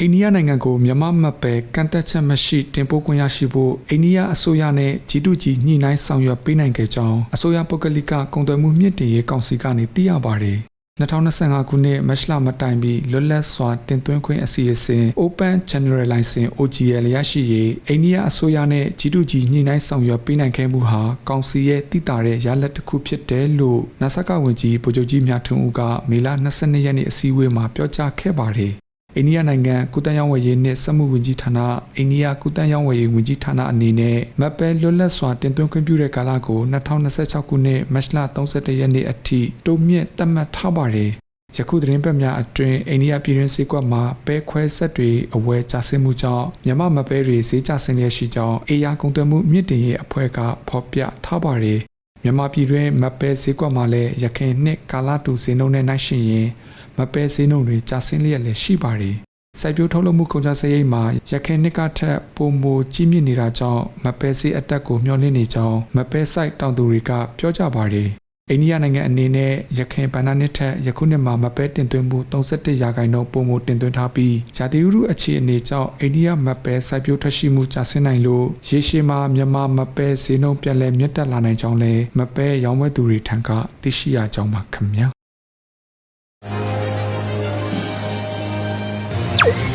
အိန္ဒိယနိုင်ငံကိုမြန်မာမပ်ပဲကန့်သက်ချက်မရှိတင်ပို့ခွင့်ရရှိဖို့အိန္ဒိယအစိုးရနဲ့ဂျီတူဂျီညှိနှိုင်းဆောင်ရွက်ပေးနိုင်ခဲ့ကြောင်းအစိုးရပုဂ္ဂလိကကုန်သွယ်မှုမြင့်တင်ရေးကောင်စီကနေသိရပါတယ်။2025ခုနှစ်မတ်လမတိုင်ပြီးလွတ်လပ်စွာတင်သွင်းခွင့်အစီအစဉ် Open General License OGL ရရှိရေးအိန္ဒိယအစိုးရနဲ့ဂျီတူဂျီညှိနှိုင်းဆောင်ရွက်ပေးနိုင်ခဲ့မှုဟာကောင်စီရဲ့တည်တာတဲ့ရလဒ်တစ်ခုဖြစ်တယ်လို့နာဆာကဝန်ကြီးဗိုလ်ချုပ်ကြီးမြထွန်းဦးကမေလ22ရက်နေ့အစည်းအဝေးမှာပြောကြားခဲ့ပါတယ်အိန္ဒိယနိုင်ငံကုသရေးဝန်ကြီးနဲ့စက်မှုဝန်ကြီးဌာနအိန္ဒိယကုသရေးဝန်ကြီးဌာနအနေနဲ့မပ်ပဲလွတ်လပ်စွာတင်သွင်းခွင့်ပြုတဲ့ကာလကို2026ခုနှစ်မတ်လ31ရက်နေ့အထိတိုးမြင့်သတ်မှတ်ထားပါတယ်။ယခုသတင်းပတ်များအတွင်းအိန္ဒိယပြည်တွင်းဈေးကွက်မှာပဲခွဲဆက်တွေအဝယ်ကျဆင်းမှုကြောင့်မြန်မာမပ်ပဲတွေဈေးကျဆင်းလျက်ရှိကြောင်းအေယာကုန်သွယ်မှုမြင့်တင်ရေးအဖွဲ့ကဖော်ပြထားပါတယ်။မြန်မာပြည်တွင်းမပ်ပဲဈေးကွက်မှာလည်းယခင်နှစ်ကာလတူဈေးနှုန်းနဲ့နှိုင်းယှဉ်ရင်မပဲဈေးနှုန်းတွေကျဆင်းလျက်လည်းရှိပါတယ်။စိုက်ပျိုးထုတ်လုပ်မှုကုန်ကျစရိတ်မှာရခိုင်နှစ်ကထက်ပိုမိုကြီးမြင့်နေတာကြောင့်မပဲဈေးအတက်ကိုမျှော်လင့်နေကြောင်းမပဲစိုက်တောင်သူတွေကပြောကြပါတယ်။အိန္ဒိယနိုင်ငံအနေနဲ့ရခိုင်ဘဏ္ဍာနှစ်ထက်ယခုနှစ်မှာမပဲတင်သွင်းမှု31%ပိုမိုတင်သွင်းထားပြီးဂျာတီဥရုအခြေအနေကြောင့်အိန္ဒိယမပဲစိုက်ပျိုးထွက်ရှိမှုကျဆင်းနိုင်လို့ရေရှည်မှာမြန်မာမပဲဈေးနှုန်းပြန်လည်မြင့်တက်လာနိုင်ကြောင်းလည်းမပဲရောင်းဝယ်သူတွေထံကသိရှိရကြောင်းပါခင်ဗျာ။